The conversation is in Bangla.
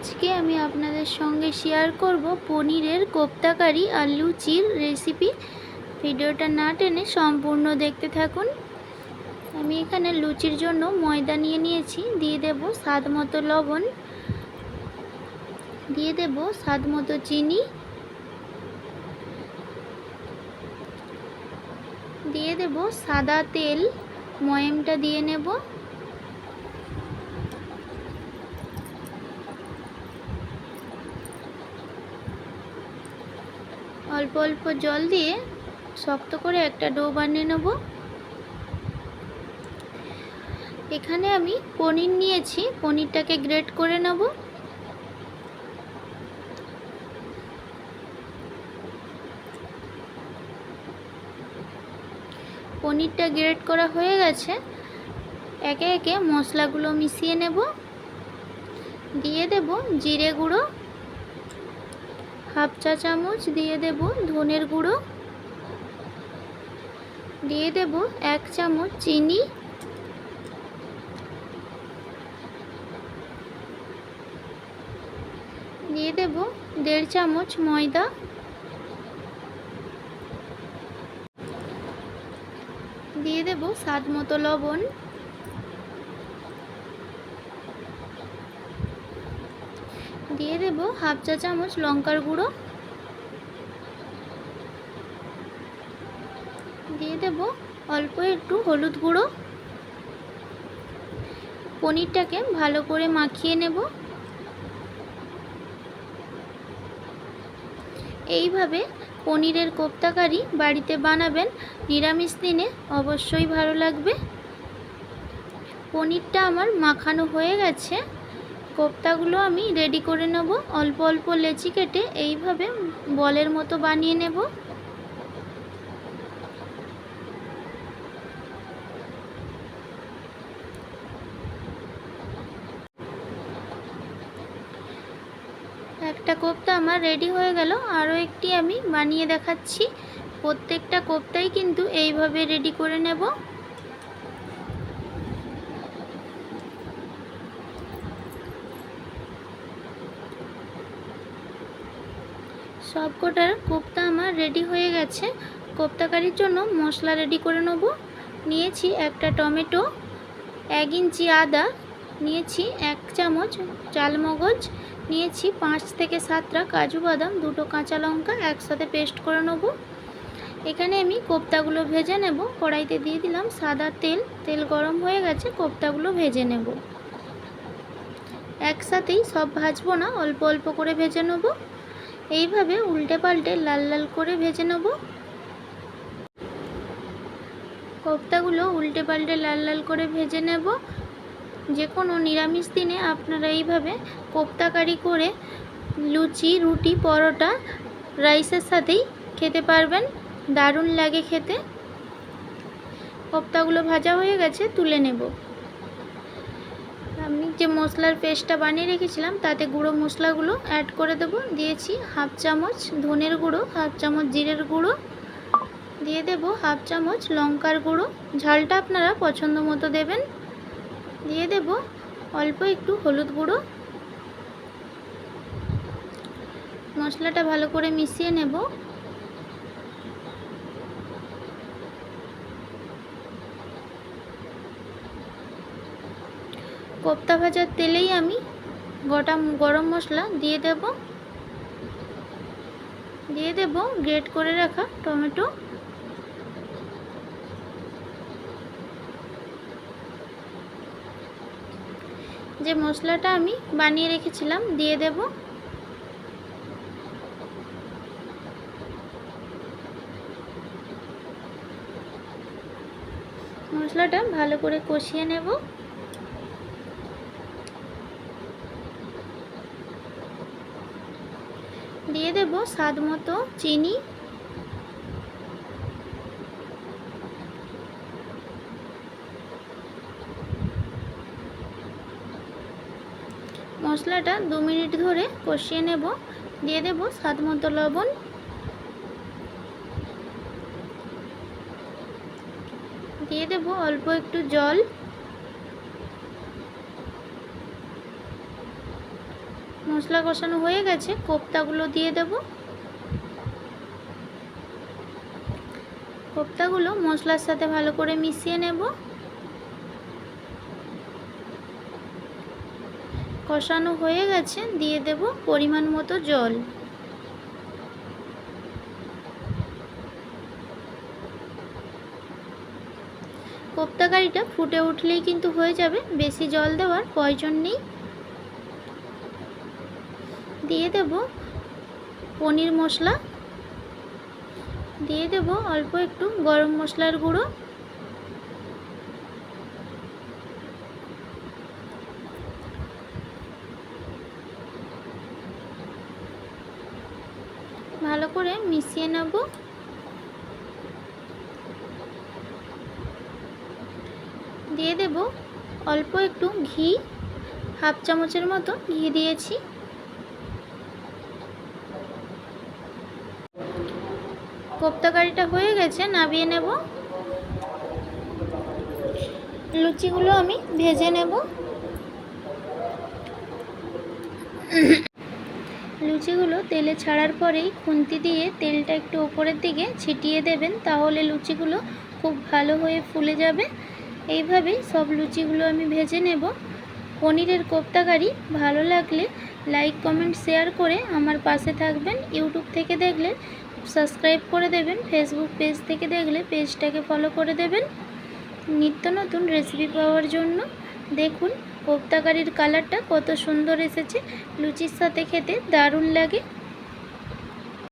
আজকে আমি আপনাদের সঙ্গে শেয়ার করব পনিরের কোপ্তা কারি আর লুচির রেসিপি। ভিডিওটা না টেনে সম্পূর্ণ দেখতে থাকুন। আমি এখানে লুচির জন্য ময়দা নিয়ে নিয়েছি। দিয়ে দেব স্বাদ মতো লবণ, দিয়ে দেব স্বাদ মতো চিনি, দিয়ে দেব সাদা তেল। ময়ামটা দিয়ে নেব। অল্প অল্প জল দিয়ে শক্ত করে একটা ডো বানিয়ে নেব। এখানে আমি পনির নিয়েছি, পনিরটাকে গ্রেট করে নেব। পনিরটা গ্রেট করা হয়ে গেছে। একে একে মশলাগুলো মিশিয়ে নেব। দিয়ে দেব জিরে গুঁড়ো হাফ চা চামচ, দিয়ে দেব ধনের গুঁড়ো, দিয়ে দেব 1 চামচ চিনি, দিয়ে দেব 1.5 চামচ ময়দা, দিয়ে দেব স্বাদ মতো লবণ, দিয়ে দেব হাফ চা চামচ লঙ্কার গুঁড়ো, দিয়ে দেব অল্প একটু হলুদ গুঁড়ো। পনিরটাকে ভালো করে মাখিয়ে নেব। এইভাবে পনিরের কোপ্তা কারি বাড়িতে বানাবেন, নিরামিষ দিনে অবশ্যই ভালো লাগবে। পনিরটা আমার মাখানো হয়ে গেছে। কোপ্তাগুলো আমি রেডি করে নেব। অল্প অল্প লেচি কেটে এইভাবে বলের মতো বানিয়ে নেব। একটা কোপ্তা আমার রেডি হয়ে গেল। আরও একটি আমি বানিয়ে দেখাচ্ছি। প্রত্যেকটা কোপ্তাই কিন্তু এইভাবে রেডি করে নেব। সবকটার কোপ্তা আমার রেডি হয়ে গেছে। কোপ্তা কারির জন্য মশলা রেডি করে নেব। নিয়েছি একটা টমেটো, 1 ইঞ্চি আদা, নিয়েছি 1 চামচ চালমগজ, নিয়েছি 5 থেকে 7টা কাজু বাদাম, 2টো কাঁচা লঙ্কা একসাথে পেস্ট করে নেব। এখানে আমি কোপ্তাগুলো ভেজে নেব। কড়াইতে দিয়ে দিলাম সাদা তেল। তেল গরম হয়ে গেছে, কোপ্তাগুলো ভেজে নেব। একসাথেই সব ভাজবো না, অল্প অল্প করে ভেজে নেব। এইভাবে উল্টে পাল্টে লাল লাল করে ভেজে নেব। কোপ্তাগুলো উল্টে পাল্টে লাল লাল করে ভেজে নেব। যে কোনো নিরামিষ দিনে আপনারা এইভাবে কোপ্তা কারি করে লুচি, রুটি, পরোটা, রাইসের সাথেই খেতে পারবেন। দারুণ লাগে খেতে। কোপ্তাগুলো ভাজা হয়ে গেছে, তুলে নেব। আমি যে মশলার পেস্টটা বানিয়ে রেখেছিলাম তাতে গুঁড়ো মশলাগুলো অ্যাড করে দেব। দিয়েছি হাফ চামচ ধনের গুঁড়ো, হাফ চামচ জিরের গুঁড়ো, দিয়ে দেব হাফ চামচ লঙ্কার গুঁড়ো। ঝালটা আপনারা পছন্দ মতো দেবেন। দিয়ে দেব অল্প একটু হলুদ গুঁড়ো। মশলাটা ভালো করে মিশিয়ে নেব। কোপ্তা ভাজার তেলেই আমি গোটা গরম মশলা দিয়ে দেব। দিয়ে দেব গ্রেট করে রাখা টমেটো। যে মশলাটা আমি বানিয়ে রেখেছিলাম দিয়ে দেব। মশলাটা ভালো করে কষিয়ে নেব। দিয়ে দেব স্বাদ মতো চিনি, মশলাটা 2 মিনিট ধরে কষিয়ে নেব। দিয়ে দেব স্বাদ মতো লবণ, দিয়ে দেব অল্প একটু জল, মশলা কষানো হয়ে গেছে, কোপ্তাগুলো দিয়ে দেব। কোপ্তাগুলো মশলার সাথে ভালো করে মিশিয়ে নেব। কষানো হয়ে গেছে, দিয়ে দেব পরিমাণ মতো জল। কোপ্তা কারিটা ফুটে উঠলেই কিন্তু হয়ে যাবে, বেশি জল দেওয়ার প্রয়োজন নেই। দিয়ে দেব পনির মশলা, দিয়ে দেব অল্প একটু গরম মশলার গুঁড়ো, ভালো করে মিশিয়ে নেব। দিয়ে দেব অল্প একটু ঘি, হাফ চামচের মতো ঘি দিয়েছি। কোপ্তা কারিটা হয়ে গেছে, নামিয়ে নেব। লুচিগুলো আমি ভেজে নেব। লুচিগুলো তেলে ছাড়ার পরেই খুন্তি দিয়ে তেলটা একটু উপরের দিকে ছিটিয়ে দেবেন, তাহলে লুচিগুলো খুব ভালো হয়ে ফুলে যাবে। এইভাবেই সব লুচিগুলো আমি ভেজে নেব। পনিরের কোপ্তা কারি ভালো লাগলে লাইক কমেন্ট শেয়ার করে আমার পাশে থাকবেন। ইউটিউব থেকে দেখলে সাবস্ক্রাইব করে দেবেন, ফেসবুক পেজ থেকে দেখলে পেজটাকে ফলো করে দেবেন নিত্য নতুন রেসিপি পাওয়ার জন্য। দেখুন কোপ্তা কারির কালারটা কত সুন্দর এসেছে, লুচির সাথে খেতে দারুণ লাগে।